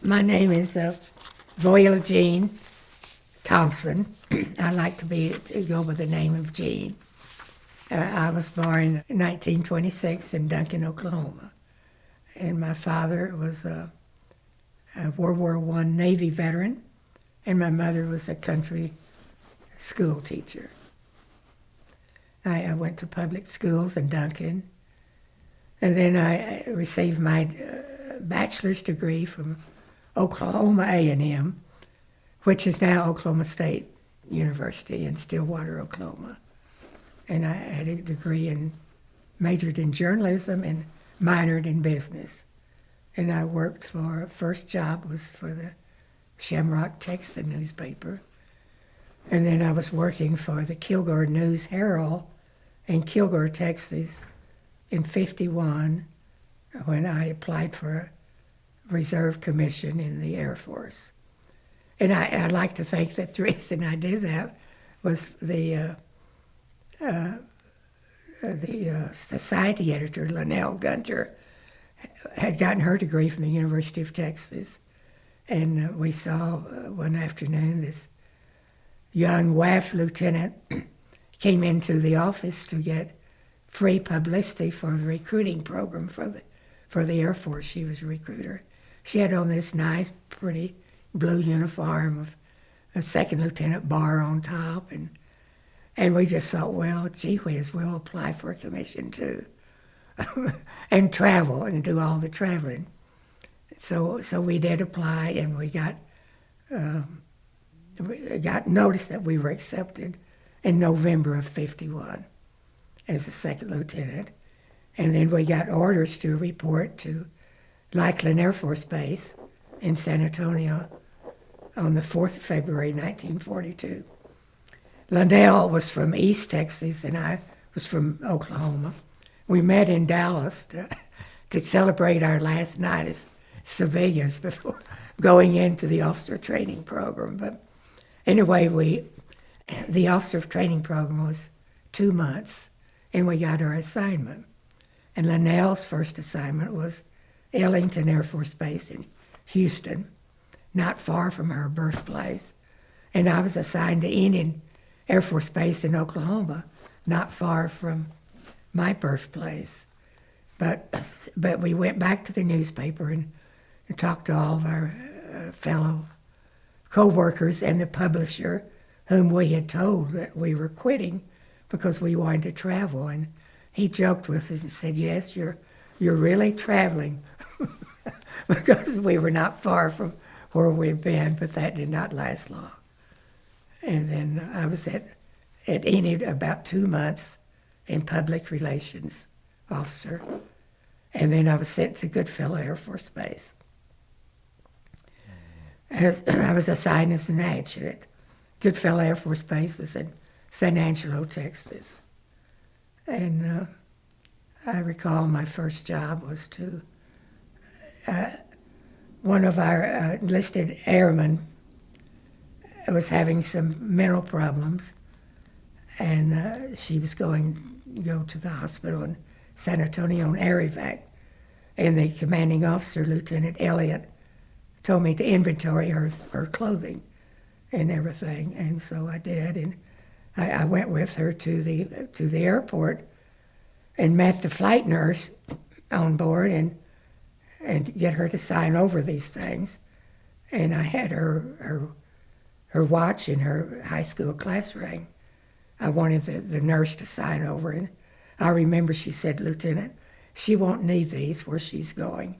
My name is Voelia Jeanne Thompson. I like to go by the name of Jeanne. I was born in 1926 in Duncan, Oklahoma. And my father was a World War I Navy veteran, and my mother was a country school teacher. I went to public schools in Duncan, and then I received my bachelor's degree from Oklahoma A&M, which is now Oklahoma State University in Stillwater, Oklahoma. And I had a degree and majored in journalism and minored in business. And I worked first job was for the Shamrock Texan newspaper. And then I was working for the Kilgore News Herald in Kilgore, Texas in '51 when I applied for a reserve commission in the Air Force. And I like to think that the reason I did that was the society editor, Linnell Gunter, had gotten her degree from the University of Texas. And we saw one afternoon this young WAF lieutenant came into the office to get free publicity for the recruiting program for the Air Force. She was a recruiter. She had on this nice, pretty blue uniform of a second lieutenant bar on top, and we just thought, well, gee whiz, we'll apply for a commission too, and travel and do all the traveling. So we did apply, and we got notice that we were accepted in November of '51 as a second lieutenant, and then we got orders to report to Lackland Air Force Base in San Antonio on the 4th of February, 1942. Linnell was from East Texas, and I was from Oklahoma. We met in Dallas to celebrate our last night as civilians before going into the officer training program. But anyway, the officer training program was 2 months, and we got our assignment. And Linnell's first assignment was Ellington Air Force Base in Houston, not far from her birthplace. And I was assigned to Enid Air Force Base in Oklahoma, not far from my birthplace. But we went back to the newspaper and talked to all of our fellow co-workers and the publisher, whom we had told that we were quitting because we wanted to travel. And he joked with us and said, "Yes, you're really traveling," because we were not far from where we'd been, but that did not last long. And then I was at Enid about 2 months in public relations officer, and then I was sent to Goodfellow Air Force Base. And I was assigned as an adjutant. Goodfellow Air Force Base was in San Angelo, Texas. And I recall my first job was to one of our enlisted airmen was having some mental problems, and she was going to go to the hospital in San Antonio on air evac. And the commanding officer, Lieutenant Elliott, told me to inventory her clothing and everything, and so I did. And I went with her to the airport and met the flight nurse on board and get her to sign over these things. And I had her watch in her high school class ring. I wanted the nurse to sign over, and I remember she said, "Lieutenant, she won't need these where she's going,"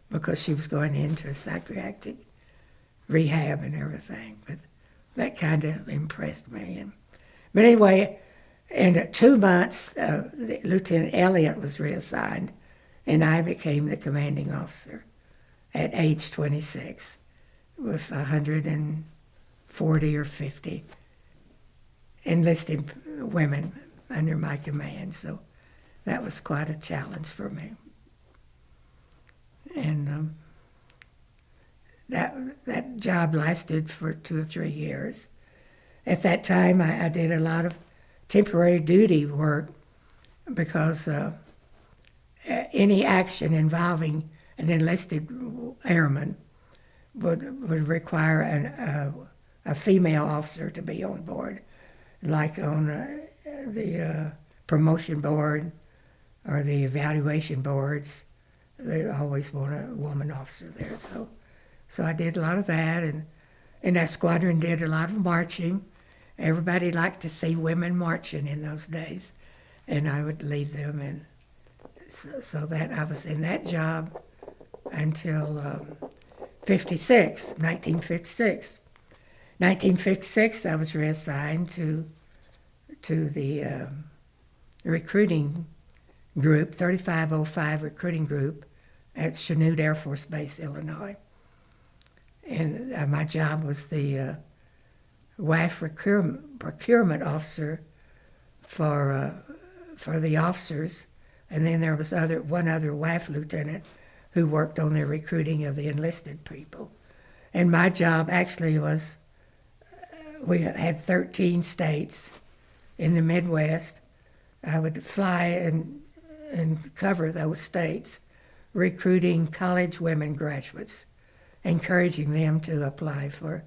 because she was going into a psychiatric rehab and everything. But that kind of impressed me. But anyway, in 2 months, Lieutenant Elliott was reassigned, and I became the commanding officer at age 26 with 140 or 50 enlisted women under my command. So that was quite a challenge for me. And that job lasted for 2 or 3 years. At that time, I did a lot of temporary duty work because any action involving an enlisted airman would require a female officer to be on board, like on the promotion board or the evaluation boards. They always want a woman officer there. So I did a lot of that, and that squadron did a lot of marching. Everybody liked to see women marching in those days, and I would lead them. And so that I was in that job until 1956. 1956, I was reassigned to the recruiting group, 3505 recruiting group at Chanute Air Force Base, Illinois. And my job was the WAF procurement officer for the officers, and then there was one other WAF lieutenant who worked on the recruiting of the enlisted people. And my job actually was, we had 13 states in the Midwest. I would fly and cover those states, recruiting college women graduates, encouraging them to apply for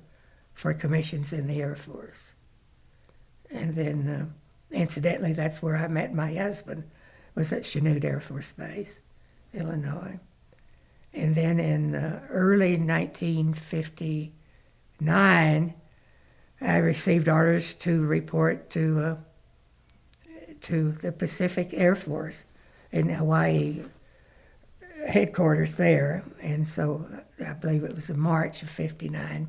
commissions in the Air Force. And then, incidentally, that's where I met my husband, was at Chanute Air Force Base, Illinois. And then in early 1959, I received orders to report to the Pacific Air Force in Hawaii headquarters there. And so I believe it was in March of 59.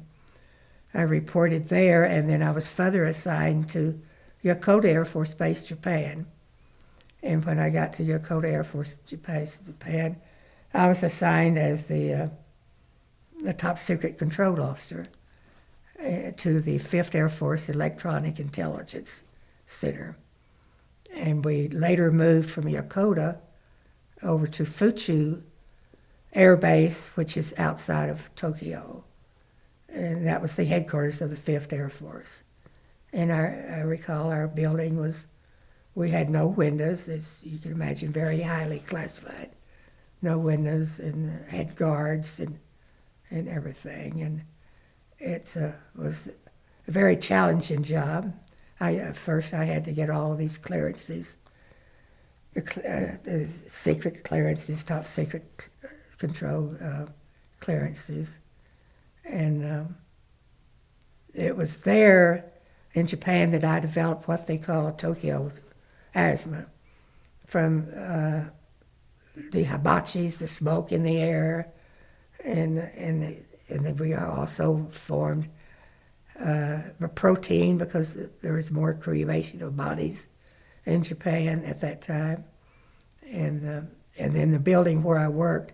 I reported there, and then I was further assigned to Yokota Air Force Base, Japan. And when I got to Yokota Air Force Base, Japan, I was assigned as the top secret control officer to the 5th Air Force Electronic Intelligence Center. And we later moved from Yokota over to Fuchu Air Base, which is outside of Tokyo. And that was the headquarters of the 5th Air Force. And I recall our building we had no windows, as you can imagine, very highly classified. No windows, and had guards and everything. And it was a very challenging job. First I had to get all of these clearances, the secret clearances, top secret control clearances. And it was there in Japan that I developed what they call Tokyo asthma, from the hibachis, the smoke in the air, and we also formed a protein, because there was more cremation of bodies in Japan at that time. And then the building where I worked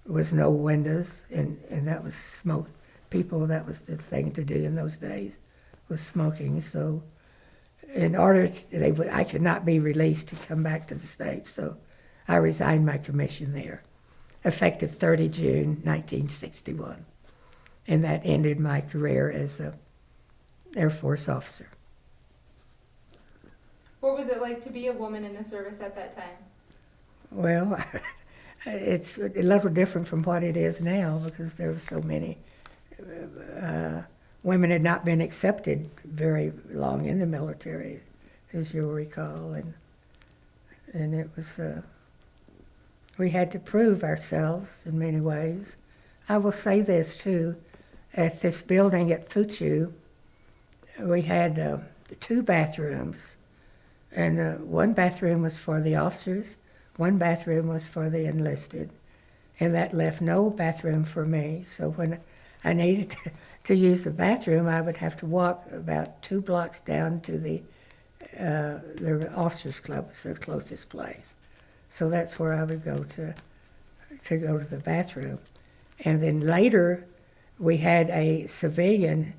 was no windows, and that was smoke. People, that was the thing to do in those days, was smoking. So in order, I could not be released to come back to the States, so I resigned my commission there, effective 30 June 1961. And that ended my career as an Air Force officer. What was it like to be a woman in the service at that time? Well, it's a little different from what it is now, because there were so many. Women had not been accepted very long in the military, as you'll recall, and it was, we had to prove ourselves in many ways. I will say this too, at this building at Fuchu, we had 2 bathrooms, and one bathroom was for the officers, one bathroom was for the enlisted, and that left no bathroom for me. So when I needed to use the bathroom, I would have to walk about 2 blocks down to the officers' club, was the closest place. So that's where I would go to go to the bathroom. And then later, we had a civilian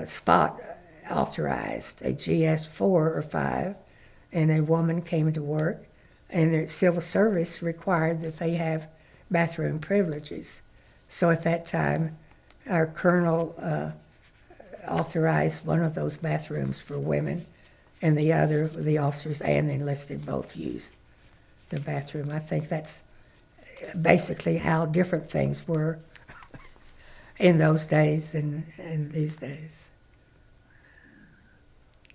spot authorized, a GS4 or 5, and a woman came to work, and the civil service required that they have bathroom privileges. So at that time, our colonel authorized one of those bathrooms for women, and the other, the officers and the enlisted both used the bathroom. I think that's basically how different things were in those days and these days.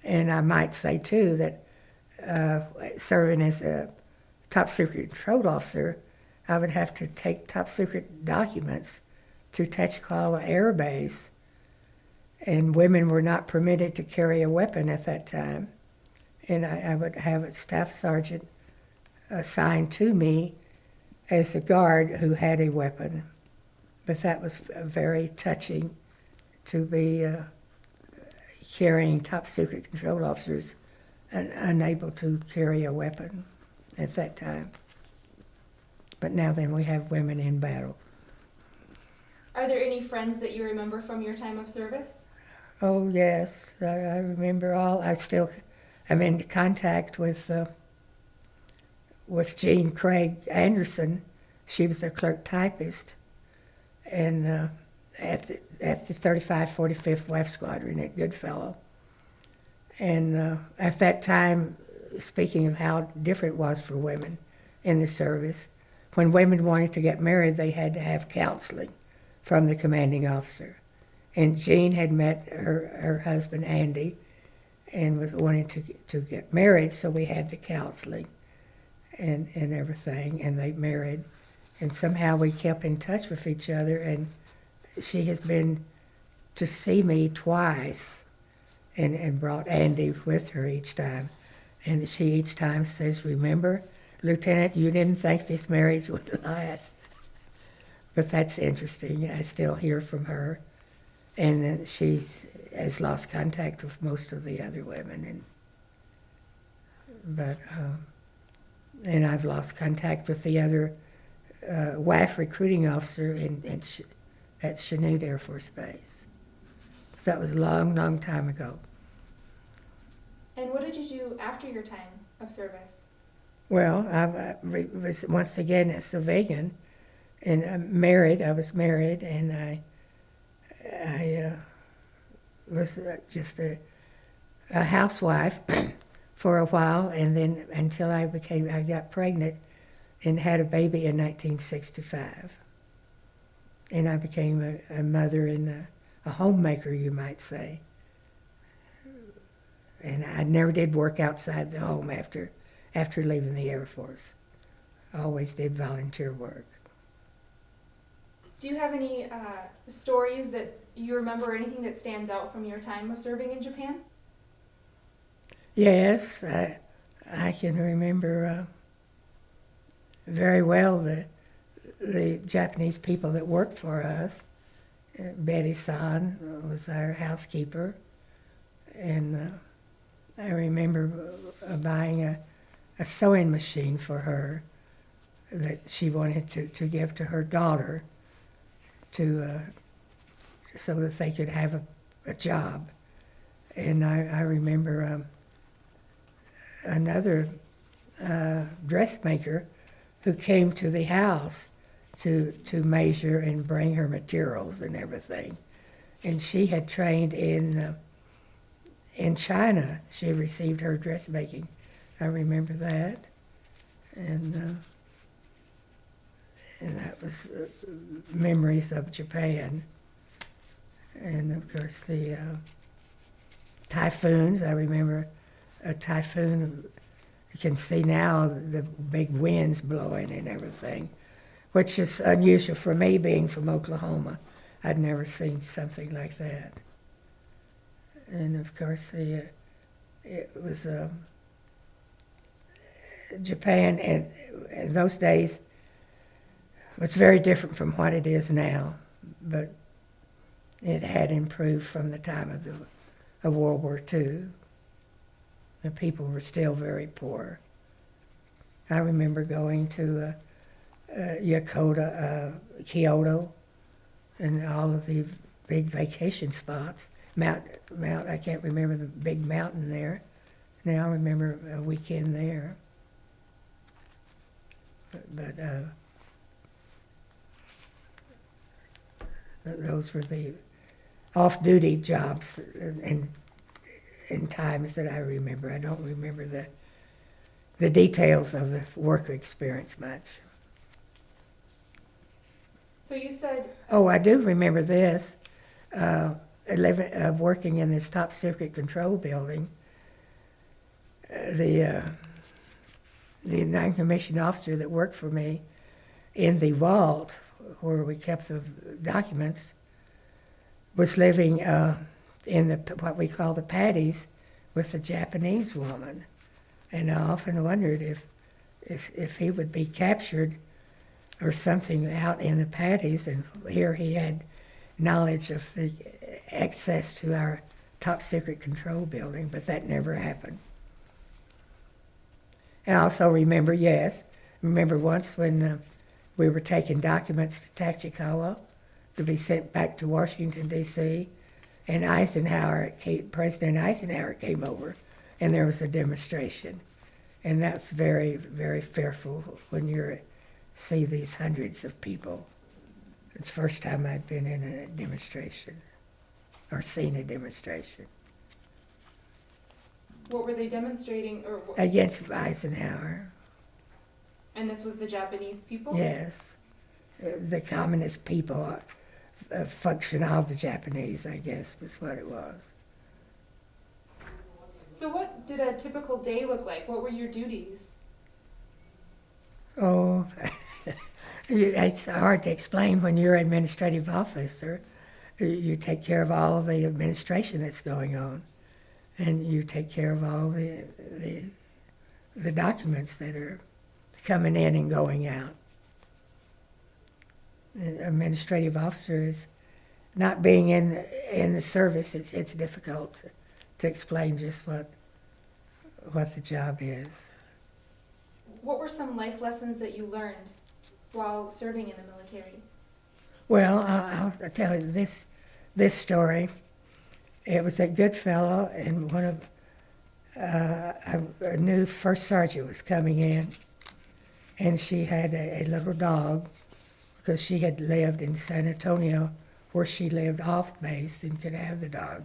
And I might say, too, that serving as a top secret control officer, I would have to take top secret documents to Tachikawa Air Base, and women were not permitted to carry a weapon at that time. And I would have a staff sergeant assigned to me as a guard who had a weapon. But that was very touching to be carrying top secret control officers and unable to carry a weapon at that time. But now then we have women in battle. Are there any friends that you remember from your time of service? Oh, yes, I remember all. I'm in contact with Jeanne Craig Anderson. She was a clerk typist, and at the 3545th Weft Squadron at Goodfellow. And at that time, speaking of how different it was for women in the service, when women wanted to get married, they had to have counseling from the commanding officer. And Jeanne had met her husband, Andy, and was wanting to get married, so we had the counseling and everything, and they married. And somehow we kept in touch with each other, and she has been to see me twice and brought Andy with her each time. And she each time says, "Remember, Lieutenant, you didn't think this marriage would last." But that's interesting. I still hear from her. And then she has lost contact with most of the other women. And I've lost contact with the other WAF recruiting officer at Chanute Air Force Base. That was a long, long time ago. And what did you do after your time of service? Well, I was once again a civilian, and I was married, and I was just a housewife for a while, and then until I got pregnant and had a baby in 1965. And I became a mother and a homemaker, you might say. And I never did work outside the home after leaving the Air Force. I always did volunteer work. Do you have any stories that you remember, or anything that stands out from your time of serving in Japan? Yes, I can remember very well the Japanese people that worked for us. Betty-san was our housekeeper, and I remember buying a sewing machine for her that she wanted to give to her daughter so that they could have a job. And I remember another dressmaker who came to the house to measure and bring her materials and everything. And she had trained in China. She received her dressmaking. I remember that. And that was memories of Japan. And of course the typhoons. I remember a typhoon. You can see now the big winds blowing and everything, which is unusual for me being from Oklahoma. I'd never seen something like that. And of course it was Japan, and in those days was very different from what it is now, but it had improved from the time of World War II. The people were still very poor. I remember going to Kyoto, and all of the big vacation spots. Mount, I can't remember the big mountain there. Now I remember a weekend there. But those were the off-duty jobs and times that I remember. I don't remember the details of the work experience much. So you said, Oh, I do remember this. Working in this top secret control building, the non-commissioned officer that worked for me in the vault where we kept the documents was living in what we call the paddies with a Japanese woman, and I often wondered if he would be captured or something out in the paddies, and here he had knowledge of the access to our top secret control building, but that never happened. And I also remember once when we were taking documents to Tachikawa to be sent back to Washington, D.C., and President Eisenhower came over, and there was a demonstration. And that's very, very fearful when you see these hundreds of people. It's the first time I'd been in a demonstration or seen a demonstration. what were they demonstrating? Against Eisenhower. And this was the Japanese people? Yes. The communist people, a function of the Japanese, I guess, was what it was. So what did a typical day look like? What were your duties? Oh, it's hard to explain when you're an administrative officer. You take care of all of the administration that's going on, and you take care of all the documents that are coming in and going out. The administrative officer is not being in the service. It's difficult to explain just what the job is. What were some life lessons that you learned while serving in the military? Well, I'll tell you this story. It was a good fellow, and a new first sergeant was coming in, and she had a little dog because she had lived in San Antonio where she lived off base and could have the dog.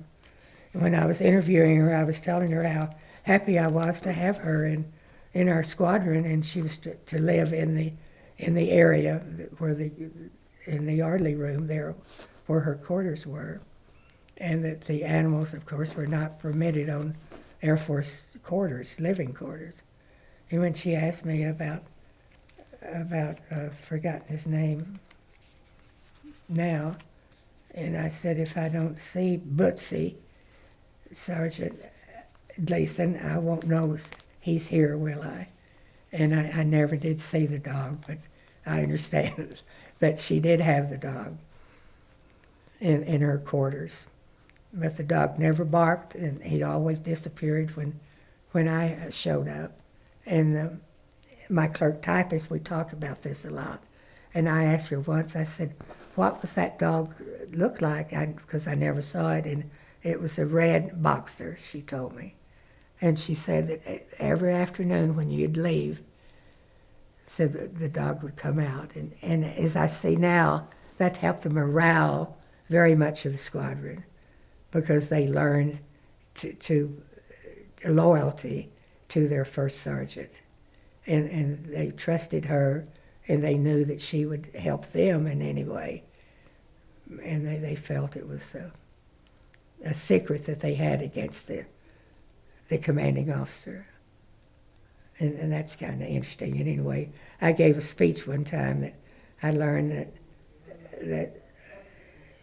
And when I was interviewing her, I was telling her how happy I was to have her in our squadron, and she was to live in the area in the orderly room there where her quarters were, and that the animals, of course, were not permitted on Air Force quarters, living quarters. And when she asked me about forgotten his name now, and I said, if I don't see Bootsy, Sergeant Gleason, I won't know he's here, will I? And I never did see the dog, but I understand that she did have the dog in her quarters. But the dog never barked, and he'd always disappeared when I showed up. And my clerk typist, we talk about this a lot. And I asked her once, I said, what was that dog look like? Because I never saw it, and it was a red boxer, she told me. And she said that every afternoon when you'd leave, said the dog would come out. And as I see now, that helped the morale very much of the squadron, because they learned to loyalty to their first sergeant. And they trusted her, and they knew that she would help them in any way. And they felt it was a secret that they had against the commanding officer. And that's kind of interesting. And anyway, I gave a speech one time that I learned that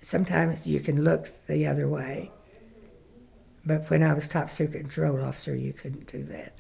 sometimes you can look the other way, but when I was top secret control officer, you couldn't do that.